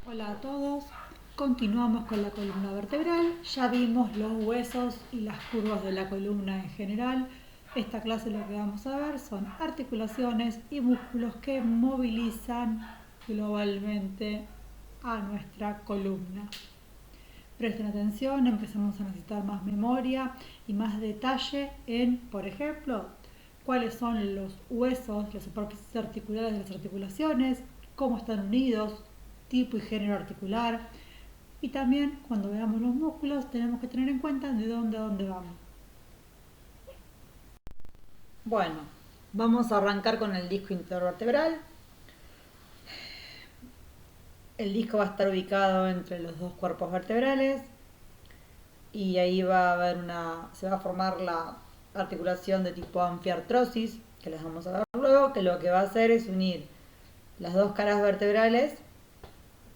Hola a todos, continuamos con la columna vertebral, ya vimos los huesos y las curvas de la columna en general. Esta clase lo que vamos a ver son articulaciones y músculos que movilizan globalmente a nuestra columna. Presten atención, empezamos a necesitar más memoria y más detalle en, por ejemplo, cuáles son los huesos, las superficies articulares de las articulaciones, cómo están unidos, tipo y género articular. Y también cuando veamos los músculos tenemos que tener en cuenta de dónde a dónde vamos. Bueno, vamos a arrancar con el disco intervertebral. El disco va a estar ubicado entre los dos cuerpos vertebrales y ahí va a haber se va a formar la articulación de tipo anfiartrosis, que les vamos a ver luego, que lo que va a hacer es unir las dos caras vertebrales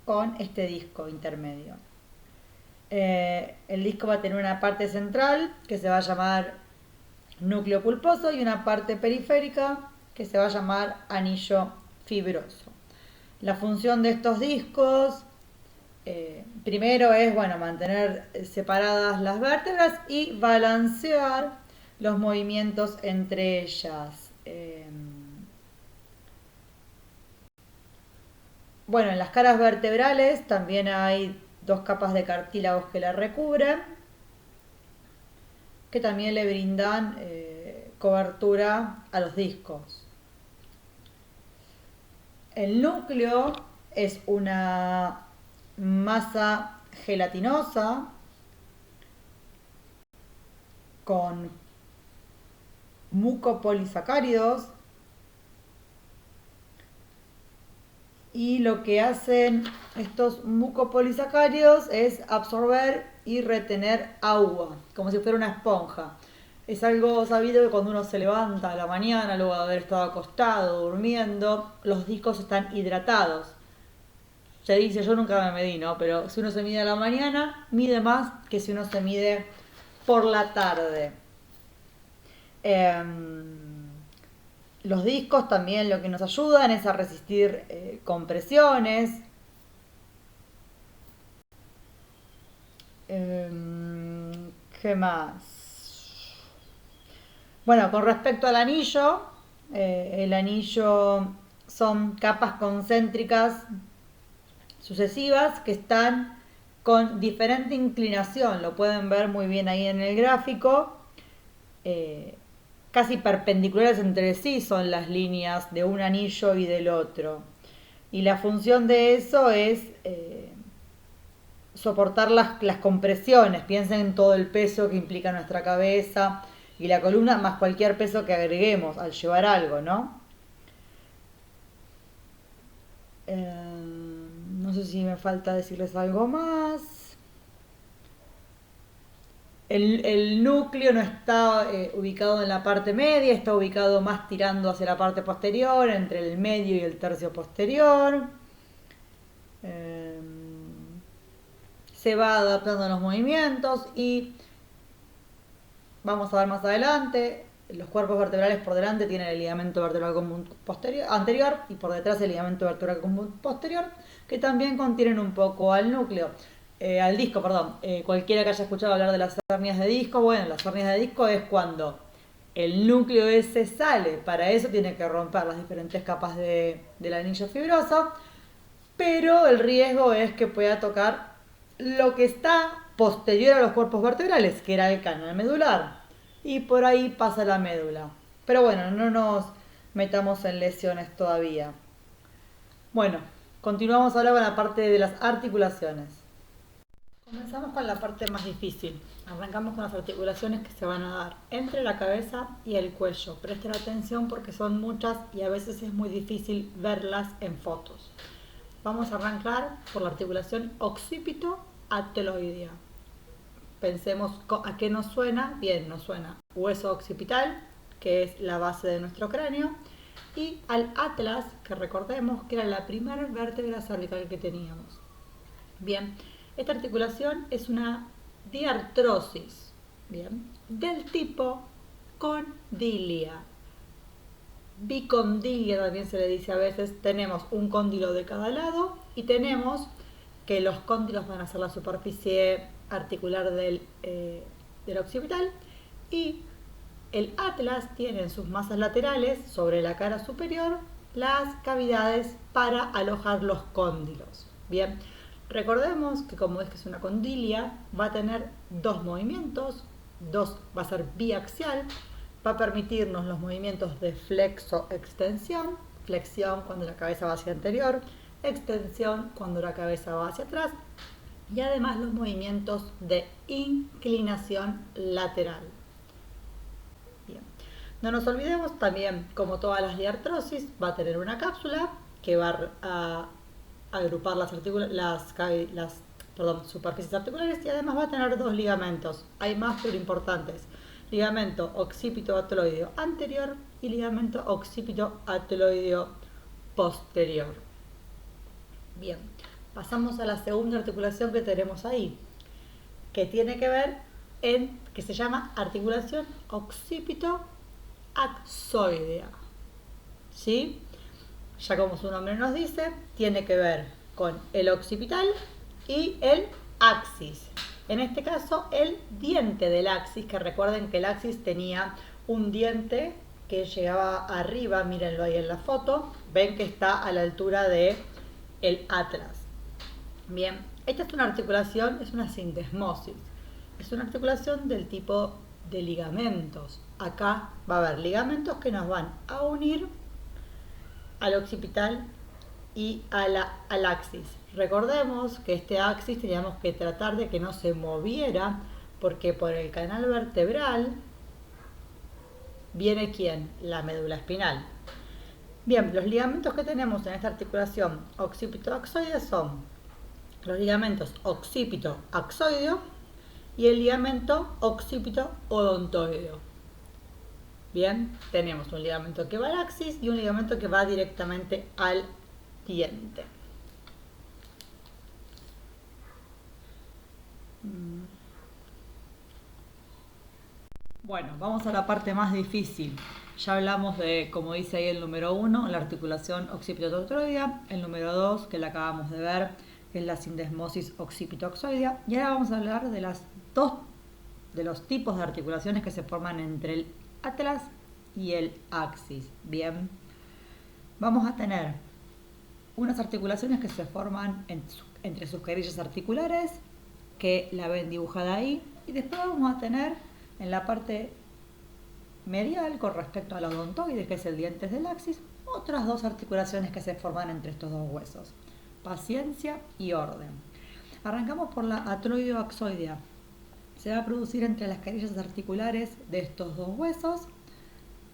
con este disco intermedio. El disco va a tener una parte central que se va a llamar núcleo pulposo y una parte periférica que se va a llamar anillo fibroso. La función de estos discos primero es mantener separadas las vértebras y balancear los movimientos entre ellas. En las caras vertebrales también hay dos capas de cartílagos que la recubren, que también le brindan cobertura a los discos. El núcleo es una masa gelatinosa con mucopolisacáridos y lo que hacen estos mucopolisacáridos es absorber y retener agua, como si fuera una esponja. Es algo sabido que cuando uno se levanta a la mañana, luego de haber estado acostado, durmiendo, los discos están hidratados. Se dice, yo nunca me medí, ¿no? Pero si uno se mide a la mañana, mide más que si uno se mide por la tarde. Los discos también lo que nos ayudan es a resistir compresiones. ¿Qué más? Bueno, con respecto al anillo, el anillo son capas concéntricas sucesivas que están con diferente inclinación. Lo pueden ver muy bien ahí en el gráfico. Casi perpendiculares entre sí son las líneas de un anillo y del otro. Y la función de eso es soportar las compresiones. Piensen en todo el peso que implica nuestra cabeza y la columna, más cualquier peso que agreguemos al llevar algo, ¿no? No sé si me falta decirles algo más. El núcleo no está ubicado en la parte media, está ubicado más tirando hacia la parte posterior, entre el medio y el tercio posterior. Se va adaptando a los movimientos y vamos a ver más adelante, los cuerpos vertebrales por delante tienen el ligamento vertebral común anterior y por detrás el ligamento vertebral común posterior, que también contienen un poco al núcleo. Al disco, perdón. Cualquiera que haya escuchado hablar de las hernias de disco, las hernias de disco es cuando el núcleo ese sale. Para eso tiene que romper las diferentes capas del anillo fibroso, pero el riesgo es que pueda tocar lo que está posterior a los cuerpos vertebrales, que era el canal medular, y por ahí pasa la médula. Pero bueno, no nos metamos en lesiones todavía. Bueno, continuamos ahora con la parte de las articulaciones. Comenzamos con la parte más difícil. Arrancamos con las articulaciones que se van a dar entre la cabeza y el cuello. Presten atención porque son muchas y a veces es muy difícil verlas en fotos. Vamos a arrancar por la articulación occipito-ateloidea. Pensemos a qué nos suena. Bien, nos suena hueso occipital, que es la base de nuestro cráneo, y al atlas, que recordemos que era la primera vértebra cervical que teníamos. Bien, esta articulación es una diartrosis, bien, del tipo condilia. Bicondilia también se le dice a veces. Tenemos un cóndilo de cada lado y tenemos que los cóndilos van a ser la superficie articular del occipital y el atlas tiene en sus masas laterales, sobre la cara superior, las cavidades para alojar los cóndilos. Bien, recordemos que como es que es una condilia, va a tener dos movimientos, va a ser biaxial, va a permitirnos los movimientos de flexo-extensión, flexión cuando la cabeza va hacia anterior, extensión cuando la cabeza va hacia atrás, y además los movimientos de inclinación lateral. Bien. No nos olvidemos también, como todas las diartrosis, va a tener una cápsula que va a agrupar las superficies articulares y además va a tener dos ligamentos. Hay más pero importantes. Ligamento occipito-ateloideo anterior y ligamento occipito-ateloideo posterior. Bien, pasamos a la segunda articulación que tenemos ahí, que tiene que ver que se llama articulación occipito-axoidea. ¿Sí? Ya como su nombre nos dice, tiene que ver con el occipital y el axis. En este caso, el diente del axis, que recuerden que el axis tenía un diente que llegaba arriba, mírenlo ahí en la foto, ven que está a la altura del atlas. Bien, esta es una articulación, es una sindesmosis. Es una articulación del tipo de ligamentos. Acá va a haber ligamentos que nos van a unir al occipital y al axis. Recordemos que este axis teníamos que tratar de que no se moviera porque por el canal vertebral viene ¿quién? La médula espinal. Bien, los ligamentos que tenemos en esta articulación occipito-axoidea son los ligamentos occipito-axoideo y el ligamento occipito-odontoideo. Bien, tenemos un ligamento que va al axis y un ligamento que va directamente al diente. Bueno, vamos a la parte más difícil. Ya hablamos de, como dice ahí el número 1, la articulación occipito-odontoidea, el número 2, que la acabamos de ver, que es la sindesmosis occipito-axoidea, y ahora vamos a hablar de los tipos de articulaciones que se forman entre el atlas y el axis. Bien, vamos a tener unas articulaciones que se forman entre sus carillas articulares, que la ven dibujada ahí, y después vamos a tener en la parte medial, con respecto al odontoide, que es el diente del axis, otras dos articulaciones que se forman entre estos dos huesos. Paciencia y orden. Arrancamos por la ateloideo-axoidea. Se va a producir entre las carillas articulares de estos dos huesos.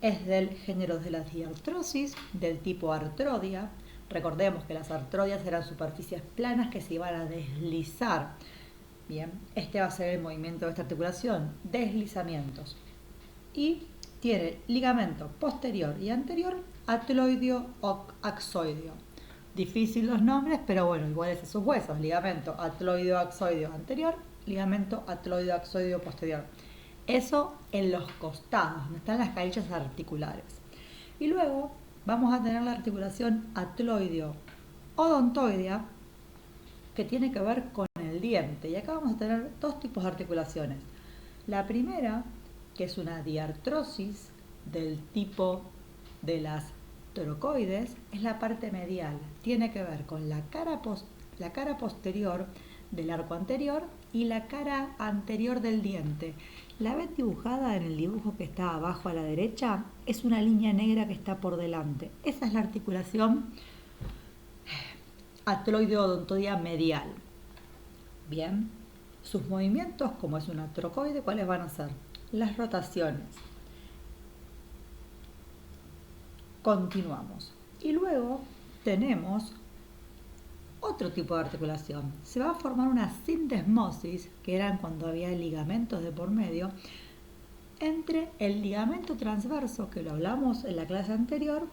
Es del género de las diartrosis, del tipo artrodia. Recordemos que las artrodias eran superficies planas que se iban a deslizar. Bien, este va a ser el movimiento de esta articulación, deslizamientos. Y tiene ligamento posterior y anterior, ateloideo o axoideo. Difícil los nombres, pero bueno, iguales a sus huesos. Ligamento ateloideo axoideo anterior, ligamento ateloideo axoideo posterior. Eso en los costados, donde están las carillas articulares. Y luego vamos a tener la articulación ateloideo odontoidea, que tiene que ver con el diente. Y acá vamos a tener dos tipos de articulaciones. La primera, que es una diartrosis del tipo de las trocoides, es la parte medial. Tiene que ver con la cara posterior del arco anterior y la cara anterior del diente. La ven dibujada en el dibujo que está abajo a la derecha, es una línea negra que está por delante. Esa es la articulación ateloideo-odontoidea medial. Bien, sus movimientos, como es una trocoide, ¿cuáles van a ser? Las rotaciones. Continuamos. Y luego tenemos otro tipo de articulación. Se va a formar una sindesmosis, que eran cuando había ligamentos de por medio, entre el ligamento transverso, que lo hablamos en la clase anterior,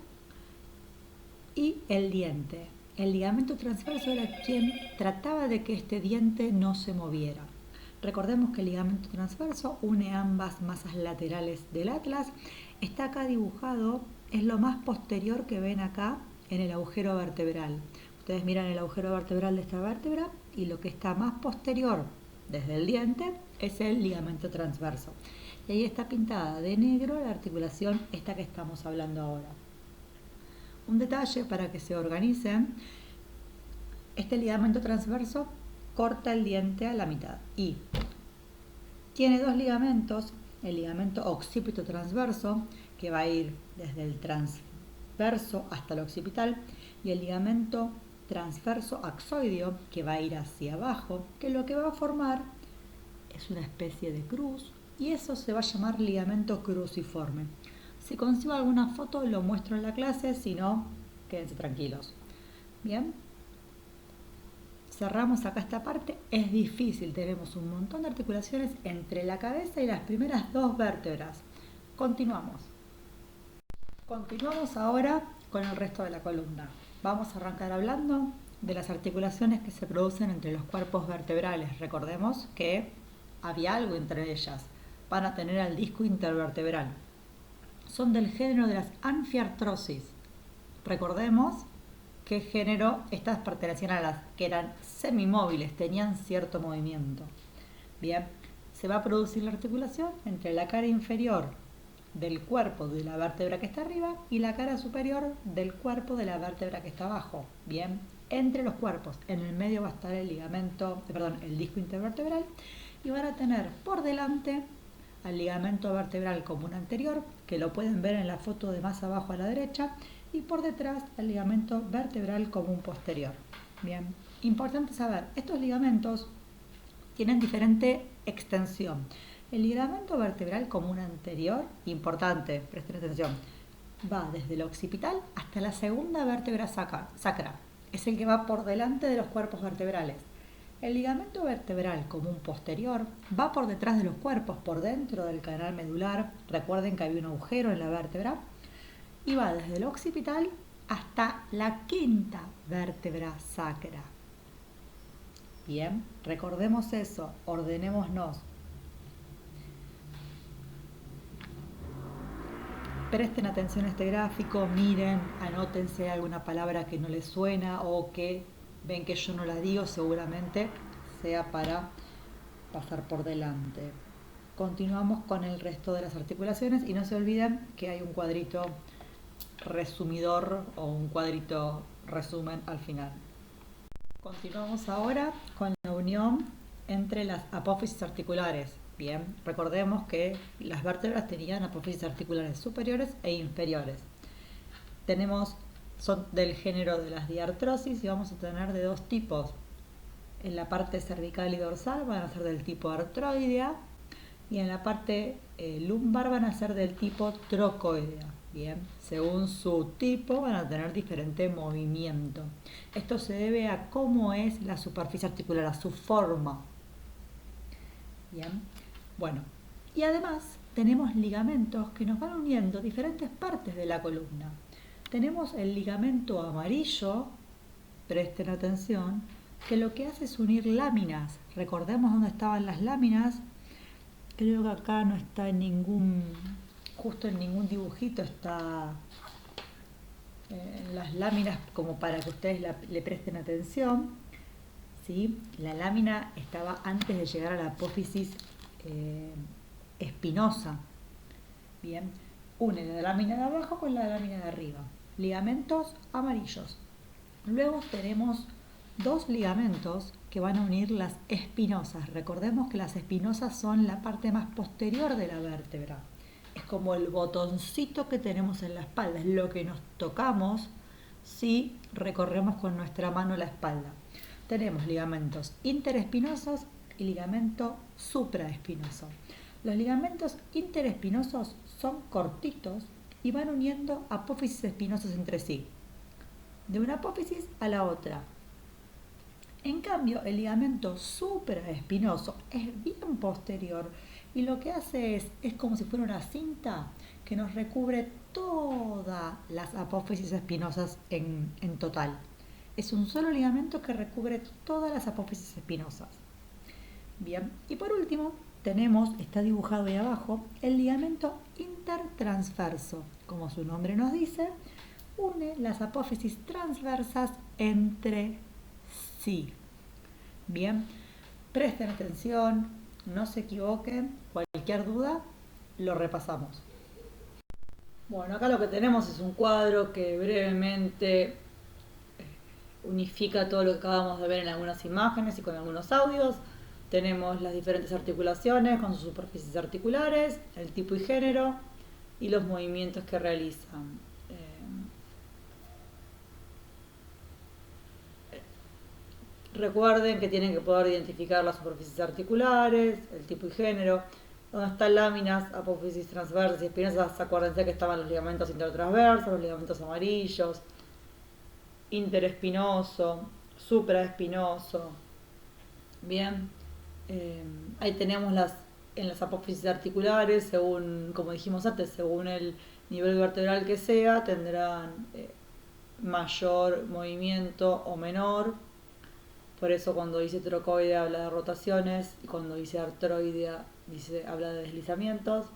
y el diente. El ligamento transverso era quien trataba de que este diente no se moviera. Recordemos que el ligamento transverso une ambas masas laterales del atlas. Está acá dibujado, es lo más posterior que ven acá en el agujero vertebral. Ustedes miran el agujero vertebral de esta vértebra y lo que está más posterior desde el diente es el ligamento transverso. Y ahí está pintada de negro la articulación esta que estamos hablando ahora. Un detalle para que se organicen: este ligamento transverso corta el diente a la mitad y tiene dos ligamentos: el ligamento occipito transverso, que va a ir desde el transverso hasta el occipital, y el ligamento transverso axoideo, que va a ir hacia abajo, que lo que va a formar es una especie de cruz, y eso se va a llamar ligamento cruciforme. Si consigo alguna foto lo muestro en la clase, si no, quédense tranquilos. Bien, cerramos acá esta parte. Es difícil, tenemos un montón de articulaciones entre la cabeza y las primeras dos vértebras. Continuamos ahora con el resto de la columna. Vamos a arrancar hablando de las articulaciones que se producen entre los cuerpos vertebrales. Recordemos que había algo entre ellas. Van a tener al disco intervertebral. Son del género de las anfiartrosis. Recordemos qué género. Estas pertenecían a las que eran semimóviles, tenían cierto movimiento. Bien, se va a producir la articulación entre la cara inferior del cuerpo de la vértebra que está arriba y la cara superior del cuerpo de la vértebra que está abajo. Bien, entre los cuerpos, en el medio va a estar el disco intervertebral, y van a tener por delante al ligamento vertebral común anterior, que lo pueden ver en la foto de más abajo a la derecha, y por detrás al ligamento vertebral común posterior. Bien, importante saber, estos ligamentos tienen diferente extensión. El ligamento vertebral común anterior, importante, presten atención, va desde el occipital hasta la segunda vértebra sacra. Es el que va por delante de los cuerpos vertebrales. El ligamento vertebral común posterior va por detrás de los cuerpos, por dentro del canal medular. Recuerden que había un agujero en la vértebra. Y va desde el occipital hasta la quinta vértebra sacra. Bien, recordemos eso, ordenémonos. Presten atención a este gráfico, miren, anótense alguna palabra que no les suena o que ven que yo no la digo, seguramente sea para pasar por delante. Continuamos con el resto de las articulaciones y no se olviden que hay un cuadrito resumidor o un cuadrito resumen al final. Continuamos ahora con la unión entre las apófisis articulares. Bien, recordemos que las vértebras tenían apófisis articulares superiores e inferiores. Son del género de las diartrosis y vamos a tener de dos tipos. En la parte cervical y dorsal van a ser del tipo artroidea y en la parte lumbar van a ser del tipo trocoidea. Bien, según su tipo van a tener diferente movimiento. Esto se debe a cómo es la superficie articular, a su forma. Bien, bueno, y además tenemos ligamentos que nos van uniendo diferentes partes de la columna. Tenemos el ligamento amarillo, presten atención, que lo que hace es unir láminas. Recordemos dónde estaban las láminas. Creo que acá no está justo en ningún dibujito está las láminas, como para que ustedes le presten atención. ¿Sí? La lámina estaba antes de llegar a la apófisis espinosa. Bien, une la lámina de abajo con la lámina de arriba. Ligamentos amarillos. Luego tenemos dos ligamentos que van a unir las espinosas. Recordemos que las espinosas son la parte más posterior de la vértebra. Es como el botoncito que tenemos en la espalda, es lo que nos tocamos si recorremos con nuestra mano la espalda. Tenemos ligamentos interespinosos y ligamento supraespinoso. Los ligamentos interespinosos son cortitos y van uniendo apófisis espinosas entre sí, de una apófisis a la otra. En cambio, el ligamento supraespinoso es bien posterior y lo que hace es como si fuera una cinta que nos recubre todas las apófisis espinosas en total. Es un solo ligamento que recubre todas las apófisis espinosas. Bien, y por último tenemos, está dibujado ahí abajo, el ligamento intertransverso. Como su nombre nos dice, une las apófisis transversas entre sí. Bien, presten atención, no se equivoquen, cualquier duda lo repasamos. Bueno, acá lo que tenemos es un cuadro que brevemente unifica todo lo que acabamos de ver en algunas imágenes y con algunos audios. Tenemos las diferentes articulaciones con sus superficies articulares, el tipo y género y los movimientos que realizan. Recuerden que tienen que poder identificar las superficies articulares, el tipo y género. Donde están láminas, apófisis transversas y espinosas, acuérdense que estaban los ligamentos intertransversos, los ligamentos amarillos, interespinoso, supraespinoso. Bien, ahí tenemos en las apófisis articulares, según, como dijimos antes, según el nivel vertebral que sea, tendrán mayor movimiento o menor. Por eso cuando dice trocoide habla de rotaciones y cuando dice artroide habla de deslizamientos.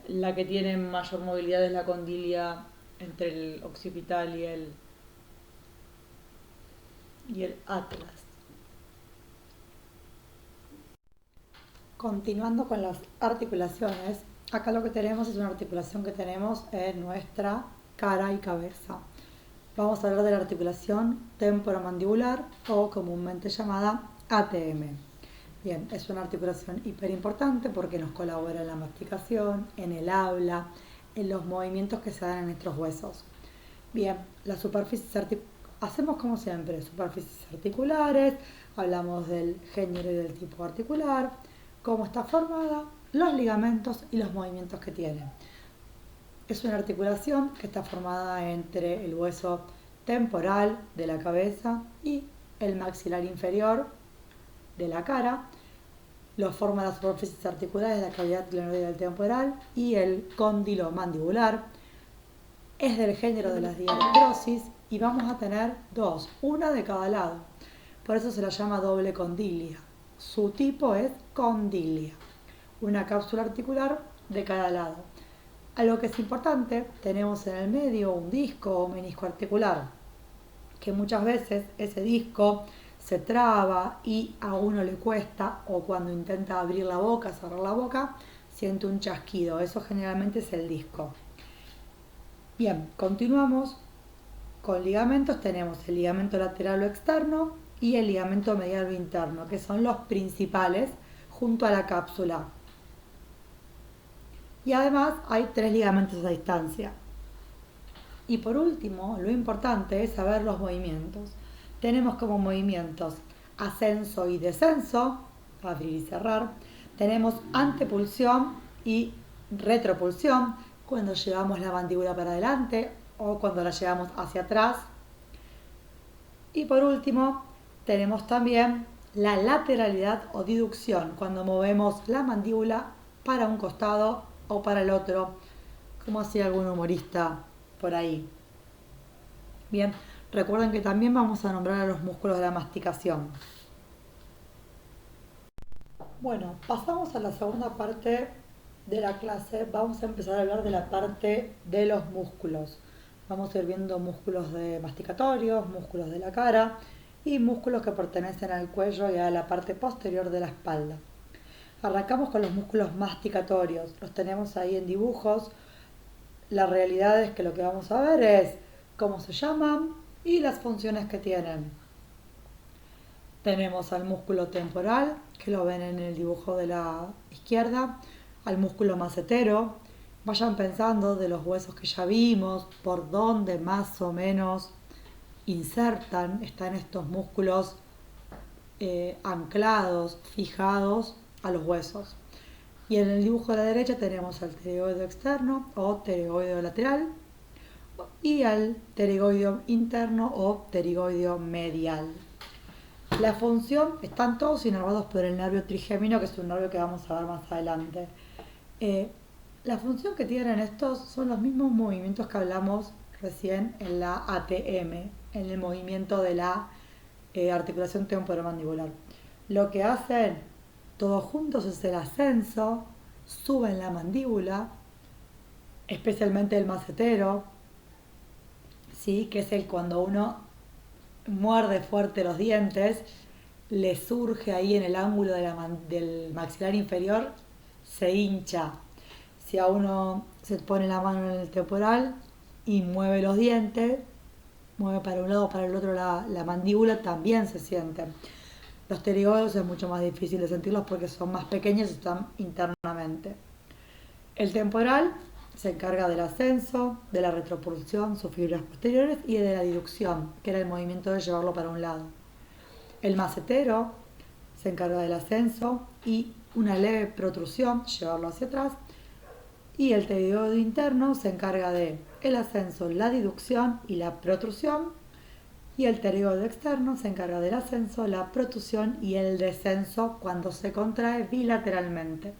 La que tiene mayor movilidad es la condilia entre el occipital y el atlas. Continuando con las articulaciones, acá lo que tenemos es una articulación que tenemos en nuestra cara y cabeza. Vamos a hablar de la articulación temporomandibular o comúnmente llamada ATM. Bien, es una articulación hiper importante porque nos colabora en la masticación, en el habla, en los movimientos que se dan en nuestros huesos. Bien, las superficies hacemos como siempre, superficies articulares, hablamos del género y del tipo articular, cómo está formada, los ligamentos y los movimientos que tiene. Es una articulación que está formada entre el hueso temporal de la cabeza y el maxilar inferior de la cara. Lo forman las superficies articulares de la cavidad glenoidal temporal y el cóndilo mandibular. Es del género de las diartrosis y vamos a tener dos, una de cada lado. Por eso se la llama doble condilia. Su tipo es condilia, una cápsula articular de cada lado. A lo que es importante, tenemos en el medio un disco o menisco articular, que muchas veces ese disco se traba y a uno le cuesta, o cuando intenta abrir la boca, cerrar la boca, siente un chasquido. Eso generalmente es el disco. Bien, continuamos con ligamentos. Tenemos el ligamento lateral o externo y el ligamento medial o interno, que son los principales junto a la cápsula. Y además hay 3 ligamentos a distancia. Y por último, lo importante es saber los movimientos. Tenemos como movimientos ascenso y descenso, abrir y cerrar. Tenemos antepulsión y retropulsión, cuando llevamos la mandíbula para adelante o cuando la llevamos hacia atrás. Y por último, tenemos también la lateralidad o diducción, cuando movemos la mandíbula para un costado o para el otro, como hacía algún humorista por ahí. Bien, recuerden que también vamos a nombrar a los músculos de la masticación. Bueno, pasamos a la segunda parte de la clase. Vamos a empezar a hablar de la parte de los músculos. Vamos a ir viendo músculos masticatorios, músculos de la cara y músculos que pertenecen al cuello y a la parte posterior de la espalda. Arrancamos con los músculos masticatorios, los tenemos ahí en dibujos. La realidad es que lo que vamos a ver es cómo se llaman y las funciones que tienen. Tenemos al músculo temporal, que lo ven en el dibujo de la izquierda, al músculo macetero. Vayan pensando de los huesos que ya vimos, por dónde más o menos están estos músculos anclados, fijados a los huesos. Y en el dibujo de la derecha tenemos al pterygoideo externo o pterygoideo lateral y al pterygoideo interno o pterygoideo medial. La función, están todos inervados por el nervio trigémino, que es un nervio que vamos a ver más adelante. La función que tienen estos son los mismos movimientos que hablamos recién en la ATM, en el movimiento de la articulación temporomandibular. Lo que hacen todos juntos es el ascenso, suben la mandíbula, especialmente el macetero, ¿sí? Que es el cuando uno muerde fuerte los dientes, le surge ahí en el ángulo del maxilar inferior, se hincha. Si a uno se pone la mano en el temporal y mueve los dientes, mueve para un lado o para el otro la mandíbula, también se sienten. Los pterigoides es mucho más difícil de sentirlos porque son más pequeños y están internamente. El temporal se encarga del ascenso, de la retropulsión, sus fibras posteriores, y de la diducción, que era el movimiento de llevarlo para un lado. El macetero se encarga del ascenso y una leve protrusión, llevarlo hacia atrás. Y el pterigoide interno se encarga de el ascenso, la diducción y la protrusión. Y el pterigoide externo se encarga del ascenso, la protrusión y el descenso cuando se contrae bilateralmente.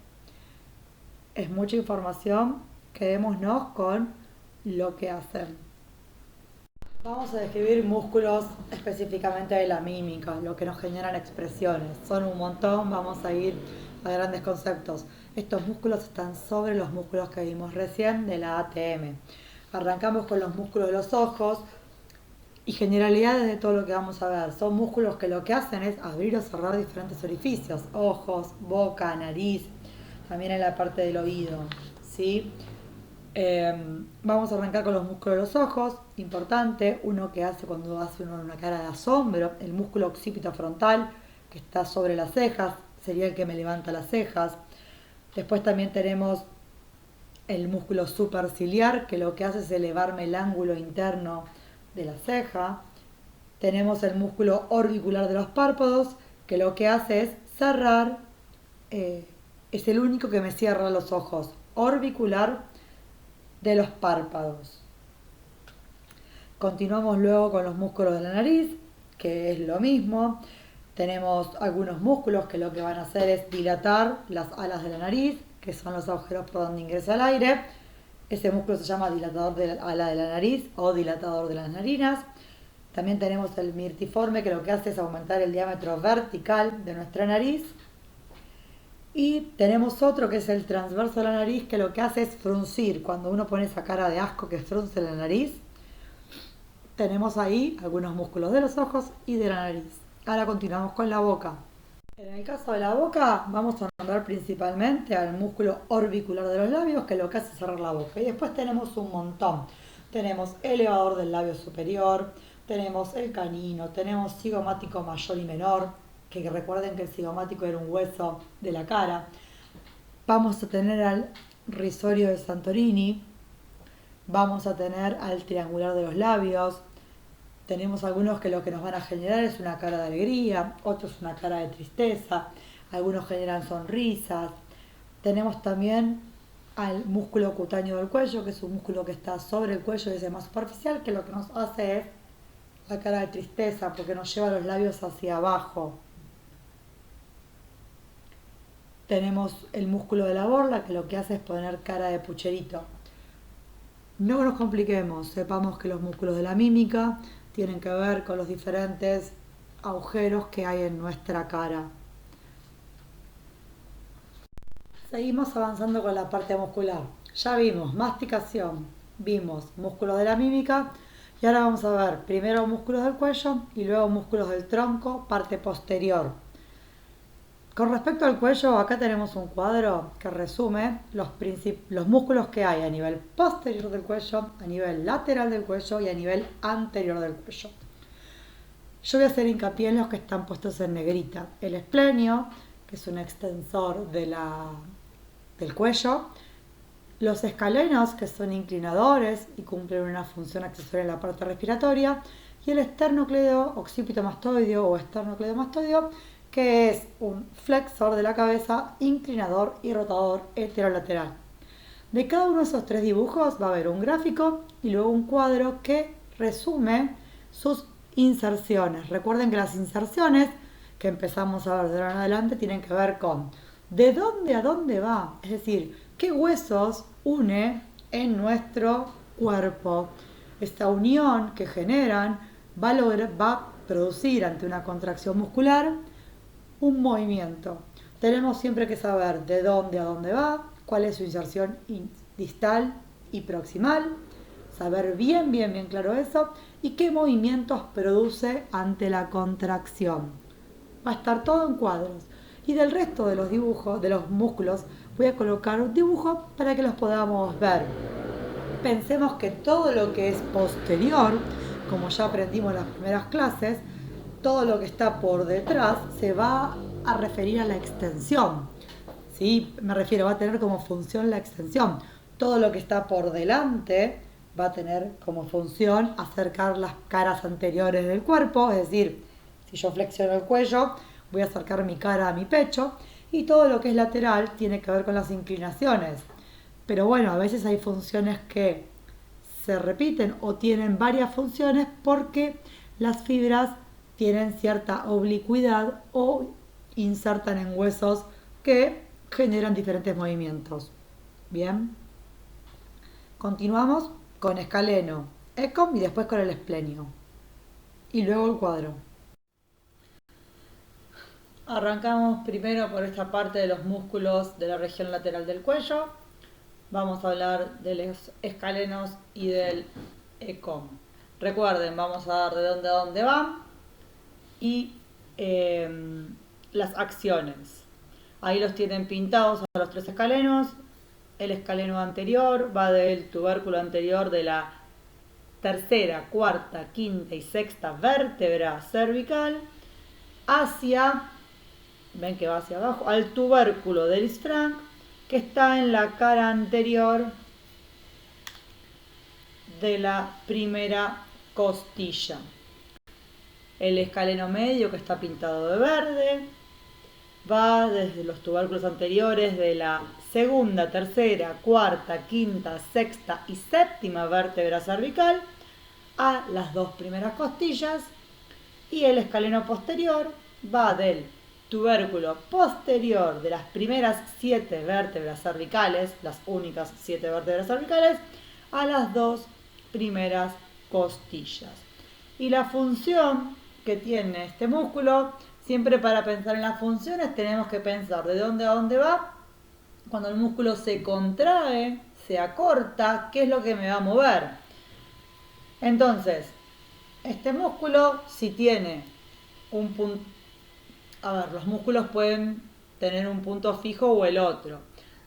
Es mucha información, quedémonos con lo que hacen. Vamos a describir músculos específicamente de la mímica, lo que nos generan expresiones. Son un montón, vamos a ir a grandes conceptos. Estos músculos están sobre los músculos que vimos recién de la ATM. Arrancamos con los músculos de los ojos y generalidades de todo lo que vamos a ver. Son músculos que lo que hacen es abrir o cerrar diferentes orificios, ojos, boca, nariz, también en la parte del oído, ¿sí? Vamos a arrancar con los músculos de los ojos, importante, uno que hace cuando hace uno una cara de asombro, el músculo occipito frontal, que está sobre las cejas, sería el que me levanta las cejas. Después también tenemos el músculo superciliar, que lo que hace es elevarme el ángulo interno de la ceja. Tenemos el músculo orbicular de los párpados, que lo que hace es cerrar, es el único que me cierra los ojos, orbicular de los párpados. Continuamos luego con los músculos de la nariz, que es lo mismo. Tenemos algunos músculos que lo que van a hacer es dilatar las alas de la nariz, que son los agujeros por donde ingresa el aire. Ese músculo se llama dilatador de la ala de la nariz o dilatador de las narinas. También tenemos el mirtiforme, que lo que hace es aumentar el diámetro vertical de nuestra nariz. Y tenemos otro que es el transverso de la nariz, que lo que hace es fruncir. Cuando uno pone esa cara de asco que frunce la nariz, tenemos ahí algunos músculos de los ojos y de la nariz. Ahora continuamos con la boca. En el caso de la boca vamos a nombrar principalmente al músculo orbicular de los labios, que lo que hace es cerrar la boca. Y después tenemos un montón. Tenemos el elevador del labio superior, tenemos el canino, tenemos cigomático mayor y menor, que recuerden que el cigomático era un hueso de la cara. Vamos a tener al risorio de Santorini, vamos a tener al triangular de los labios. Tenemos algunos que lo que nos van a generar es una cara de alegría, otros una cara de tristeza, algunos generan sonrisas. Tenemos también al músculo cutáneo del cuello, que es un músculo que está sobre el cuello y es el más superficial, que lo que nos hace es la cara de tristeza, porque nos lleva los labios hacia abajo. Tenemos el músculo de la borla, que lo que hace es poner cara de pucherito. No nos compliquemos, sepamos que los músculos de la mímica tienen que ver con los diferentes agujeros que hay en nuestra cara. Seguimos avanzando con la parte muscular. Ya vimos masticación, vimos músculos de la mímica y ahora vamos a ver primero músculos del cuello y luego músculos del tronco, parte posterior. Con respecto al cuello, acá tenemos un cuadro que resume los músculos que hay a nivel posterior del cuello, a nivel lateral del cuello y a nivel anterior del cuello. Yo voy a hacer hincapié en los que están puestos en negrita. El esplenio, que es un extensor del cuello. Los escalenos, que son inclinadores y cumplen una función accesoria en la parte respiratoria. Y el esternocleido occipitomastoideo o esternocleidomastoideo, que es un flexor de la cabeza, inclinador y rotador heterolateral. De cada uno de esos tres dibujos va a haber un gráfico y luego un cuadro que resume sus inserciones. Recuerden que las inserciones que empezamos a ver de ahora en adelante tienen que ver con de dónde a dónde va, es decir, qué huesos une en nuestro cuerpo. Esta unión que generan va a producir ante una contracción muscular un movimiento. Tenemos siempre que saber de dónde a dónde va, cuál es su inserción distal y proximal, saber bien claro eso, y qué movimientos produce ante la contracción. Va a estar todo en cuadros. Y del resto de los dibujos, de los músculos, voy a colocar un dibujo para que los podamos ver. Pensemos que todo lo que es posterior, como ya aprendimos en las primeras clases, todo lo que está por detrás se va a referir a la extensión. ¿Sí? Me refiero, va a tener como función la extensión. Todo lo que está por delante va a tener como función acercar las caras anteriores del cuerpo, es decir, si yo flexiono el cuello, voy a acercar mi cara a mi pecho, y todo lo que es lateral tiene que ver con las inclinaciones. Pero bueno, a veces hay funciones que se repiten o tienen varias funciones porque las fibras tienen cierta oblicuidad o insertan en huesos que generan diferentes movimientos. Bien, continuamos con escaleno, ecom y después con el esplenio. Y luego el cuadro. Arrancamos primero por esta parte de los músculos de la región lateral del cuello. Vamos a hablar de los escalenos y del ecom. Recuerden, vamos a dar de dónde a dónde van y las acciones. Ahí los tienen pintados a los 3 escalenos. El escaleno anterior va del tubérculo anterior de la tercera, cuarta, quinta y sexta vértebra cervical hacia, ven que va hacia abajo, al tubérculo del isfranc que está en la cara anterior de la primera costilla. El escaleno medio, que está pintado de verde, va desde los tubérculos anteriores de la segunda, tercera, cuarta, quinta, sexta y séptima vértebra cervical a las 2 primeras costillas, y el escaleno posterior va del tubérculo posterior de las primeras 7 vértebras cervicales, las únicas 7 vértebras cervicales, a las 2 primeras costillas. Y la función que tiene este músculo, siempre para pensar en las funciones tenemos que pensar de dónde a dónde va. Cuando el músculo se contrae, se acorta, ¿qué es lo que me va a mover? Entonces, este músculo, si tiene un punto, a ver, los músculos pueden tener un punto fijo o el otro.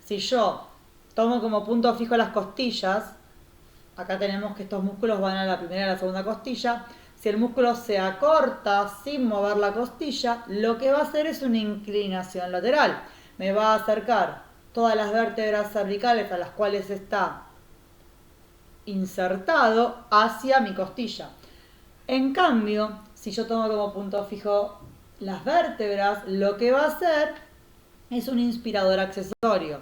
Si yo tomo como punto fijo las costillas, acá tenemos que estos músculos van a la primera y a la segunda costilla. Si el músculo se acorta sin mover la costilla, lo que va a hacer es una inclinación lateral. Me va a acercar todas las vértebras cervicales a las cuales está insertado hacia mi costilla. En cambio, si yo tomo como punto fijo las vértebras, lo que va a hacer es un inspirador accesorio.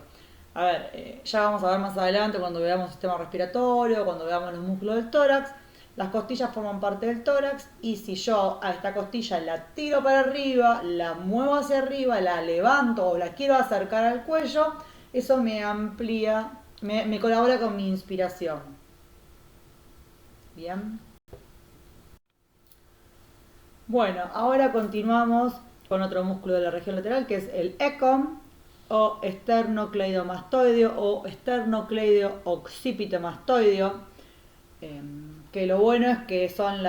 A ver, ya vamos a ver más adelante cuando veamos el sistema respiratorio, cuando veamos los músculos del tórax. Las costillas forman parte del tórax, y si yo a esta costilla la tiro para arriba, la muevo hacia arriba, la levanto o la quiero acercar al cuello, eso me amplía, me colabora con mi inspiración. Bien. Bueno, ahora continuamos con otro músculo de la región lateral, que es el ecom, o esternocleidomastoideo o esternocleido occipitomastoideo, que lo bueno es que son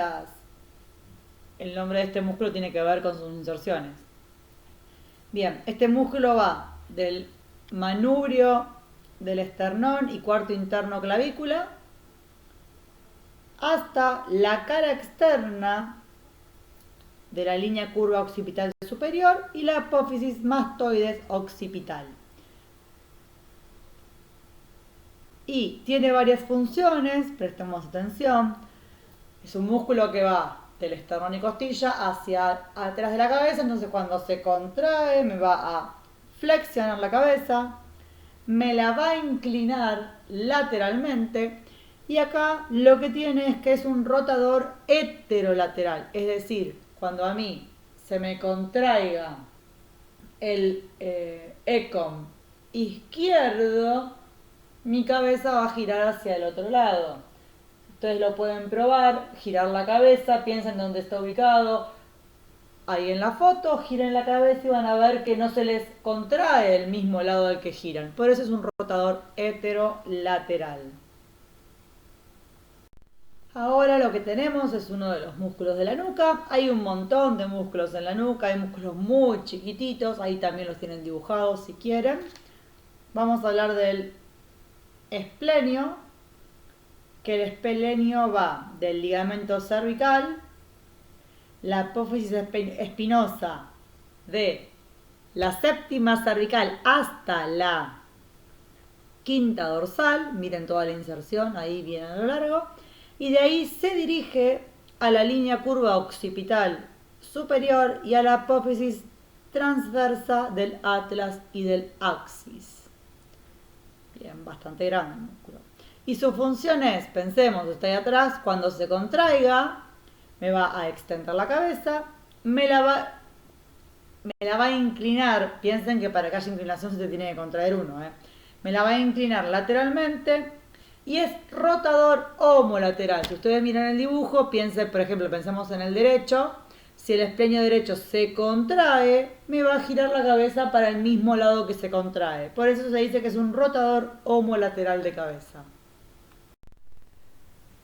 el nombre de este músculo tiene que ver con sus inserciones. Bien, este músculo va del manubrio del esternón y cuarto interno clavícula hasta la cara externa de la línea curva occipital superior y la apófisis mastoides occipital. Y tiene varias funciones, prestemos atención. Es un músculo que va del esternón y costilla hacia atrás de la cabeza, entonces cuando se contrae me va a flexionar la cabeza, me la va a inclinar lateralmente, y acá lo que tiene es que es un rotador heterolateral, es decir, cuando a mí se me contraiga el ecom izquierdo, mi cabeza va a girar hacia el otro lado. Ustedes lo pueden probar, girar la cabeza, piensen dónde está ubicado. Ahí en la foto, giren la cabeza y van a ver que no se les contrae el mismo lado del que giran. Por eso es un rotador heterolateral. Ahora lo que tenemos es uno de los músculos de la nuca. Hay un montón de músculos en la nuca, hay músculos muy chiquititos, ahí también los tienen dibujados si quieren. Vamos a hablar del esplenio, que el esplenio va del ligamento cervical, la apófisis espinosa de la séptima cervical hasta la quinta dorsal, miren toda la inserción, ahí viene a lo largo, y de ahí se dirige a la línea curva occipital superior y a la apófisis transversa del atlas y del axis. Bien, bastante grande el músculo. Y su función es, pensemos, está ahí atrás, cuando se contraiga, me va a extender la cabeza, me la va a inclinar, piensen que para que haya inclinación se te tiene que contraer uno, me la va a inclinar lateralmente y es rotador homolateral. Si ustedes miran el dibujo, piensen, por ejemplo, pensemos en el derecho, si el esplenio derecho se contrae, me va a girar la cabeza para el mismo lado que se contrae. Por eso se dice que es un rotador homolateral de cabeza.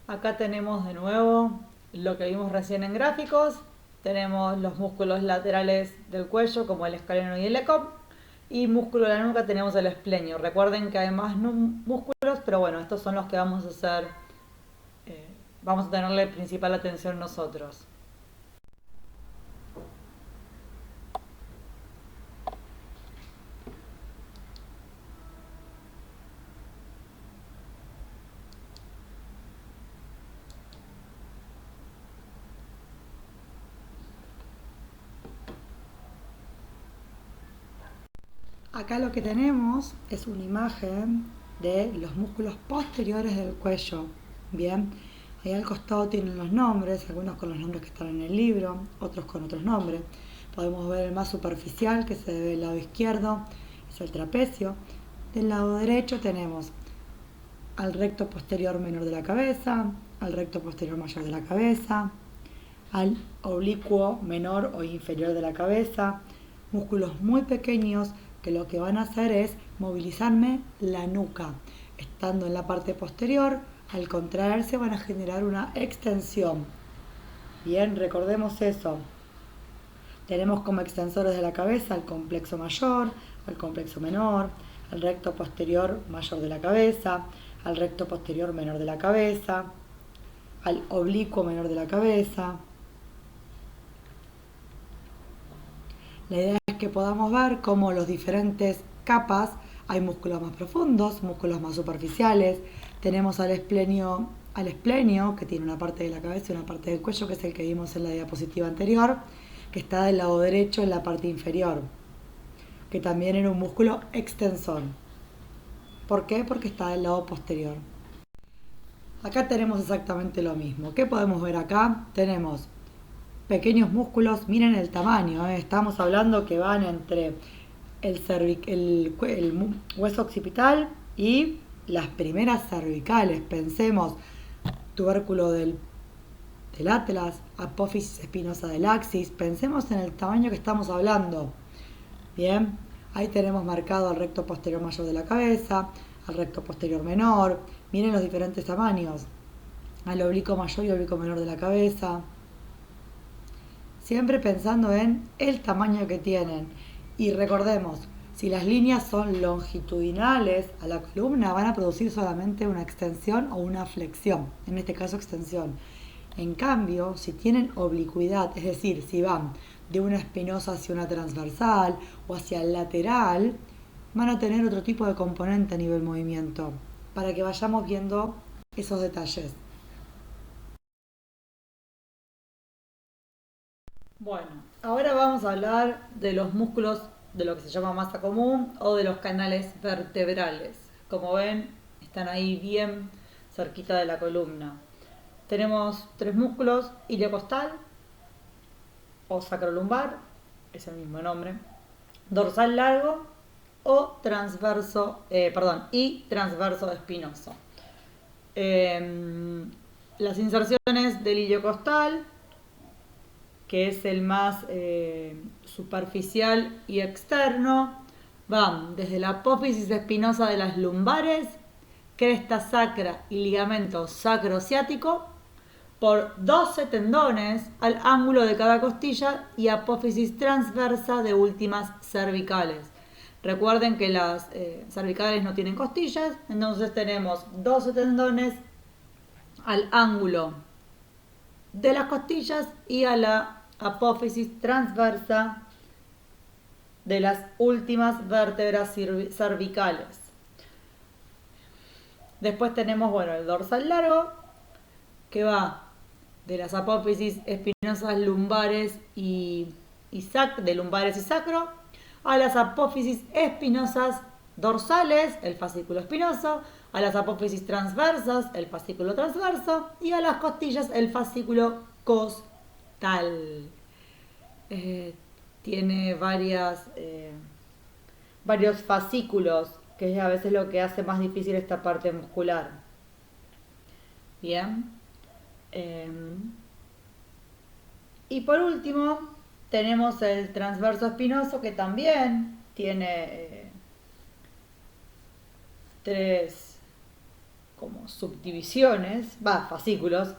Acá tenemos de nuevo lo que vimos recién en gráficos. Tenemos los músculos laterales del cuello como el escaleno y el ECOP. Y músculo de la nuca tenemos el esplenio. Recuerden que hay más músculos, pero bueno, estos son los que vamos a hacer, vamos a tenerle principal atención nosotros. Acá lo que tenemos es una imagen de los músculos posteriores del cuello. Bien, ahí al costado tienen los nombres, algunos con los nombres que están en el libro, otros con otros nombres. Podemos ver el más superficial, que se ve del lado izquierdo, es el trapecio. Del lado derecho tenemos al recto posterior menor de la cabeza, al recto posterior mayor de la cabeza, al oblicuo menor o inferior de la cabeza, músculos muy pequeños que lo que van a hacer es movilizarme la nuca. Estando en la parte posterior, al contraerse van a generar una extensión. Bien, recordemos eso. Tenemos como extensores de la cabeza al complexo mayor, al complexo menor, al recto posterior mayor de la cabeza, al recto posterior menor de la cabeza, al oblicuo menor de la cabeza. La idea es que podamos ver cómo los diferentes capas, hay músculos más profundos, músculos más superficiales, tenemos al esplenio que tiene una parte de la cabeza y una parte del cuello, que es el que vimos en la diapositiva anterior, que está del lado derecho en la parte inferior, que también era un músculo extensor. ¿Por qué? Porque está del lado posterior. Acá tenemos exactamente lo mismo. ¿Qué podemos ver acá? Tenemos pequeños músculos, miren el tamaño, estamos hablando que van entre el hueso occipital y las primeras cervicales. Pensemos, tubérculo del atlas, apófisis espinosa del axis, pensemos en el tamaño que estamos hablando. Bien, ahí tenemos marcado al recto posterior mayor de la cabeza, al recto posterior menor, miren los diferentes tamaños, al oblicuo mayor y oblicuo menor de la cabeza. Siempre pensando en el tamaño que tienen. Y recordemos, si las líneas son longitudinales a la columna, van a producir solamente una extensión o una flexión, en este caso extensión. En cambio, si tienen oblicuidad, es decir, si van de una espinosa hacia una transversal o hacia el lateral, van a tener otro tipo de componente a nivel movimiento, para que vayamos viendo esos detalles. Bueno, ahora vamos a hablar de los músculos de lo que se llama masa común o de los canales vertebrales. Como ven, están ahí bien cerquita de la columna. Tenemos tres músculos: iliocostal o sacrolumbar, es el mismo nombre, dorsal largo o y transverso espinoso. Las inserciones del iliocostal, que es el más superficial y externo, van desde la apófisis espinosa de las lumbares, cresta sacra y ligamento sacrociático, por 12 tendones al ángulo de cada costilla y apófisis transversa de últimas cervicales. Recuerden que las cervicales no tienen costillas, entonces tenemos 12 tendones al ángulo de las costillas y a la apófisis transversa de las últimas vértebras cervicales. Después tenemos, bueno, el dorsal largo, que va de las apófisis espinosas lumbares de lumbares y sacro, a las apófisis espinosas dorsales, el fascículo espinoso, a las apófisis transversas, el fascículo transverso, y a las costillas, el fascículo costal. Tiene varios fascículos, que es a veces lo que hace más difícil esta parte muscular. Bien. Y por último, tenemos el transverso espinoso, que también tiene 3 como subdivisiones, fascículos,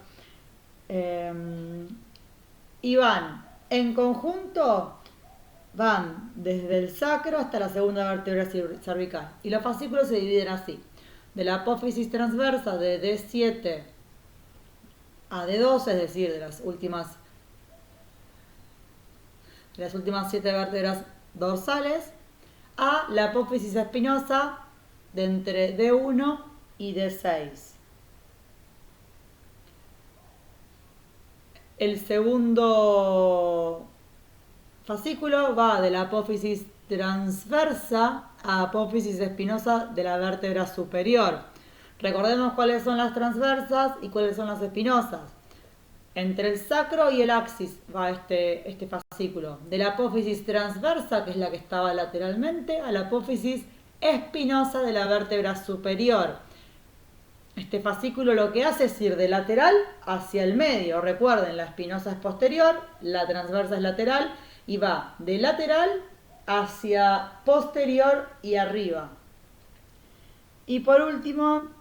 y van en conjunto, van desde el sacro hasta la segunda vértebra cervical. Y los fascículos se dividen así: de la apófisis transversa de D7 a D12, es decir, de las últimas 7 vértebras dorsales, a la apófisis espinosa de entre D1 y D6. El segundo fascículo va de la apófisis transversa a apófisis espinosa de la vértebra superior. Recordemos cuáles son las transversas y cuáles son las espinosas. Entre el sacro y el axis va este fascículo. De la apófisis transversa, que es la que estaba lateralmente, a la apófisis espinosa de la vértebra superior. Este fascículo lo que hace es ir de lateral hacia el medio. Recuerden, la espinosa es posterior, la transversa es lateral y va de lateral hacia posterior y arriba. Y por último,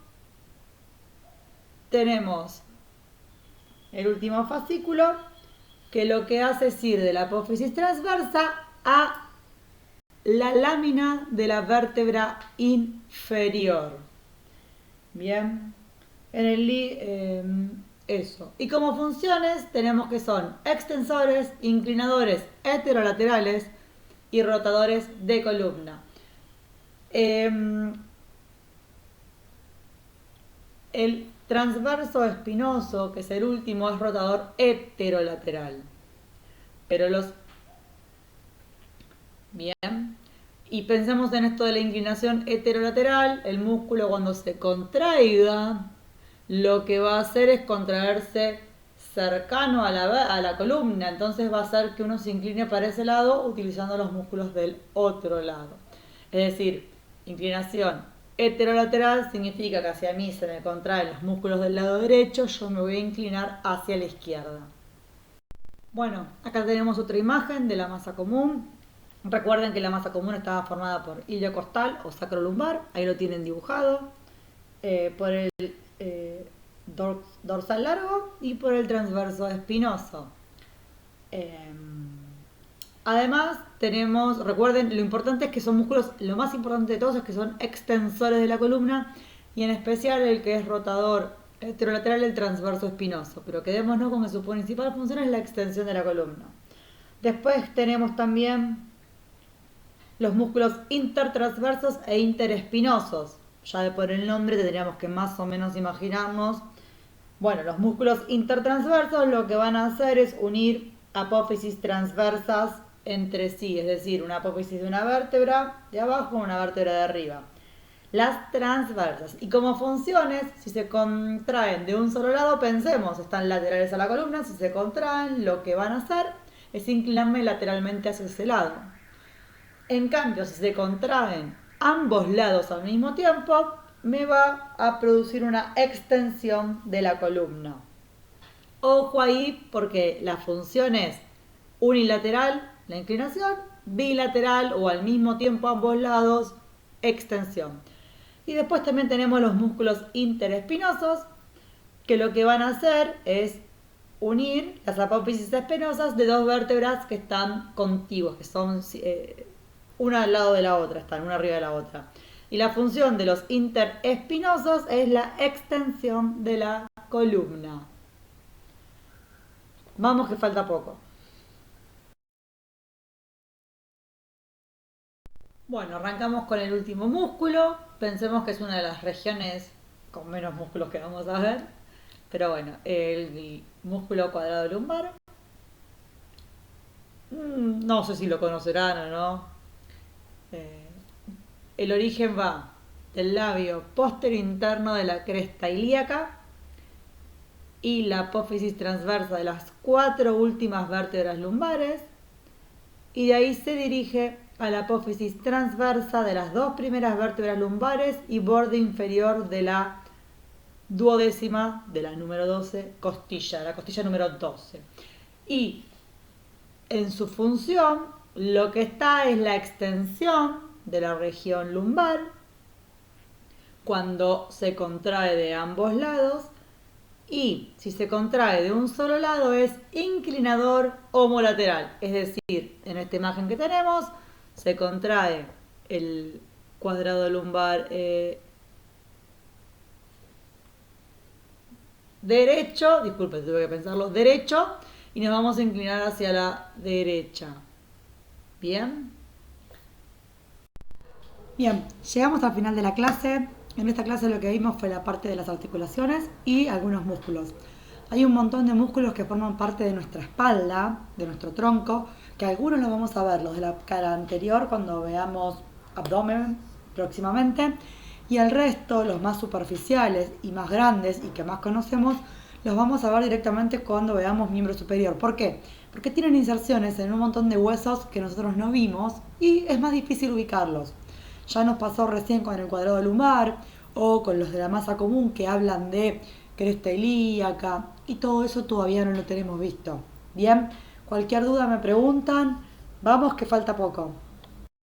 tenemos el último fascículo, que lo que hace es ir de la apófisis transversa a la lámina de la vértebra inferior. Bien, eso. Y como funciones tenemos que son extensores, inclinadores heterolaterales y rotadores de columna. El transverso espinoso, que es el último, es rotador heterolateral. Bien. Y pensemos en esto de la inclinación heterolateral. El músculo, cuando se contraiga, lo que va a hacer es contraerse cercano a la columna. Entonces va a hacer que uno se incline para ese lado utilizando los músculos del otro lado. Es decir, inclinación heterolateral significa que hacia mí se me contraen los músculos del lado derecho, yo me voy a inclinar hacia la izquierda. Bueno, acá tenemos otra imagen de la masa común. Recuerden que la masa común estaba formada por iliocostal o sacrolumbar, ahí lo tienen dibujado, por el dorsal largo y por el transverso espinoso. Además tenemos, recuerden, lo importante es que son músculos, lo más importante de todos es que son extensores de la columna, y en especial el que es rotador heterolateral, el transverso espinoso, pero quedémonos con que su principal función es la extensión de la columna. Después tenemos también los músculos intertransversos e interespinosos. Ya de por el nombre tendríamos que más o menos imaginarnos. Bueno, los músculos intertransversos lo que van a hacer es unir apófisis transversas entre sí, es decir, una apófisis de una vértebra de abajo con una vértebra de arriba. Las transversas. Y como funciones, si se contraen de un solo lado, pensemos, están laterales a la columna, si se contraen, lo que van a hacer es inclinarme lateralmente hacia ese lado. En cambio, si se contraen ambos lados al mismo tiempo, me va a producir una extensión de la columna. Ojo ahí, porque la función es unilateral, la inclinación, bilateral o al mismo tiempo ambos lados, extensión. Y después también tenemos los músculos interespinosos, que lo que van a hacer es unir las apófisis espinosas de dos vértebras que están contiguas, que son una al lado de la otra, están una arriba de la otra. Y la función de los interespinosos es la extensión de la columna. Vamos que falta poco. Bueno, arrancamos con el último músculo. Pensemos que es una de las regiones con menos músculos que vamos a ver. Pero bueno, el músculo cuadrado lumbar. No sé si lo conocerán o no. Eh, el origen va del labio posterior interno de la cresta ilíaca y la apófisis transversa de las 4 últimas vértebras lumbares, y de ahí se dirige a la apófisis transversa de las 2 primeras vértebras lumbares y borde inferior de la duodécima, de la número 12, costilla, la costilla número 12. Y en su función, lo que está es la extensión de la región lumbar cuando se contrae de ambos lados, y si se contrae de un solo lado es inclinador homolateral. Es decir, en esta imagen que tenemos, se contrae el cuadrado lumbar derecho, disculpe, tuve que pensarlo, derecho, y nos vamos a inclinar hacia la derecha. ¿Bien? Bien, llegamos al final de la clase. En esta clase lo que vimos fue la parte de las articulaciones y algunos músculos. Hay un montón de músculos que forman parte de nuestra espalda, de nuestro tronco, que algunos los vamos a ver, los de la cara anterior cuando veamos abdomen próximamente, y el resto, los más superficiales y más grandes y que más conocemos, los vamos a ver directamente cuando veamos miembro superior. ¿Por qué? Porque tienen inserciones en un montón de huesos que nosotros no vimos y es más difícil ubicarlos. Ya nos pasó recién con el cuadrado lumbar o con los de la masa común que hablan de cresta ilíaca, y todo eso todavía no lo tenemos visto. Bien, cualquier duda me preguntan. Vamos que falta poco.